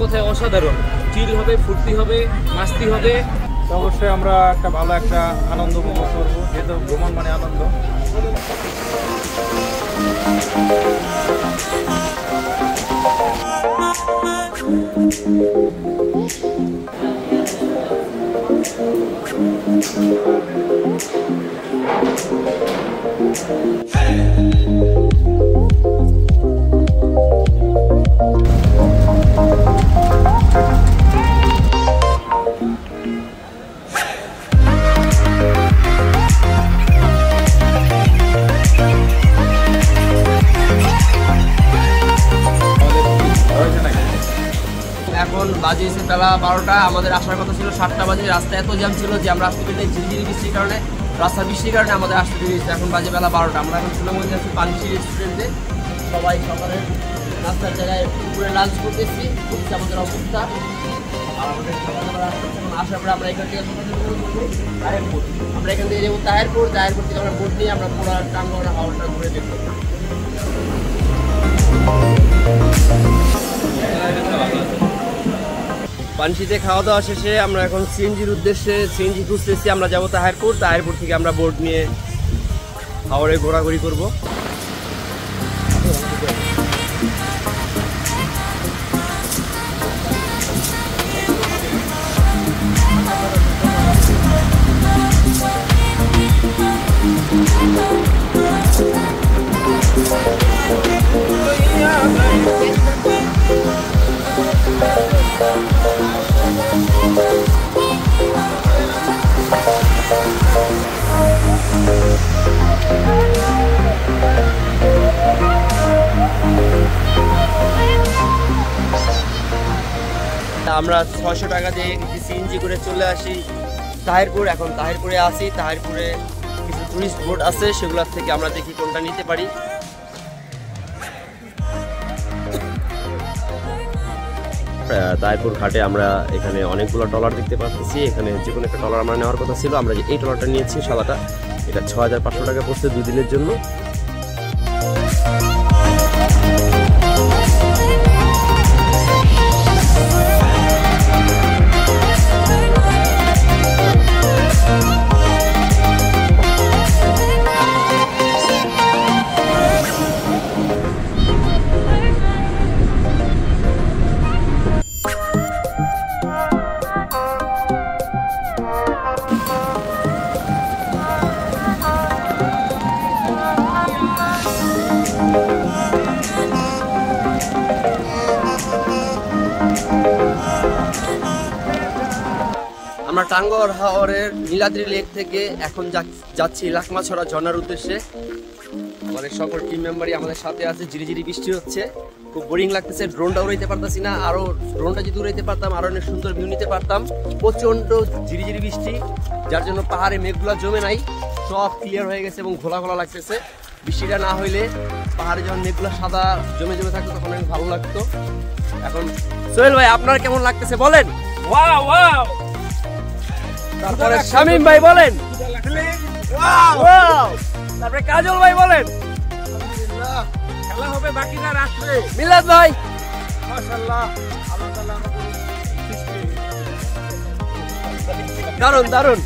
কথায় অসাধারণ। চিল হবে, ফুর্তি হবে, মাস্তি হবে। অবশ্যই আমরা একটা ভালো একটা আনন্দ উপভোগ করবো, যেহেতু ভ্রমণ মানে আনন্দ। এখন বাজেছে বেলা 12টা। আমাদের আসার কথা ছিল 7টা বাজে। রাস্তায় এত জ্যাম ছিল যে আমরা আসতে পেরে ঝিরিঝিরি বৃষ্টির কারণে, রাস্তার বৃষ্টির কারণে আমাদের আসতে দেরি হয়েছে। এখন বাজে বেলা 12টা। আমরা এখন সুনামগঞ্জে আছি পানসি রেস্টুরেন্টে। সবাই সকালের নাস্তার জায়গায় দুপুরে লাঞ্চ করতেছি। হচ্ছে আমাদের অবস্থা। আর আমাদের সকালবেলা আসার পরে আমরা এখান থেকে তাহেরপুর, আমরা এখান থেকে যাবো তাহেরপুর থেকে আমরা বোট নিয়ে আমরা পুরো টাঙ্গনা হাওরটা ঘুরে দেখবো। পানসিতে খাওয়া দাওয়া শেষে আমরা এখন সিএনজির উদ্দেশ্যে সিএনজি খুঁজতেছি। আমরা যাবো তাহেরপুর থেকে আমরা বোট নিয়ে হাওরে ঘোরাঘুরি করব। আমরা 600 টাকা দিয়ে সিএনজি করে চলে আসি তাহেরপুর। এখন তাহেরপুরে আসি। তাহেরপুরে কিছু টুরিস্ট বোট আছে, সেগুলোর থেকে আমরা দেখি কোনটা নিতে পারি। তাহেরপুর ঘাটে আমরা এখানে অনেকগুলো ট্রলার দেখতে পাচ্ছি। এখানে যে কোনো একটা ট্রলার আমরা নেওয়ার কথা ছিল। আমরা যে এই ট্রলারটা নিয়েছি সাদাটা, এটা 6500 টাকা পড়ছে 2 দিনের জন্য। আমরা টাঙ্গর হাওরের নীলাদ্রি লেক থেকে এখন যাচ্ছি লাকমাছড়া ঝর্ণার উদ্দেশ্যে। আমাদের সকল টিম মেম্বারই আমাদের সাথে আছে। ঝিরিঝিরি বৃষ্টি হচ্ছে, খুব বোরিং লাগতেছে। ড্রোনটা উড়াইতে পারতাছি না। আরো ড্রোনটা যদি উড়াইতে পারতাম আরো অনেক সুন্দর ভিউ নিতে পারতাম। প্রচন্ড ঝিরিঝিরি বৃষ্টি, যার জন্য পাহাড়ে মেঘগুলো জমে নাই, সব ক্লিয়ার হয়ে গেছে এবং ঘোলা ঘোলা লাগতেছে। বৃষ্টিটা না হইলে পাহাড়ে যখন মেঘগুলো সাদা জমে জমে থাকতো তখন অনেক ভালো লাগতো। এখন সোহেল ভাই আপনার কেমন লাগতেছে বলেন? Wow wow. তারপরে শামীম ভাই বলেন? তারপরে কাজল ভাই বলেন? খেলা হবে বাকিটা রাত্রে। মিলাদ ভাই? মাশাআল্লাহ, আল্লাহ তাআলা আমাদের দারুন দারুন।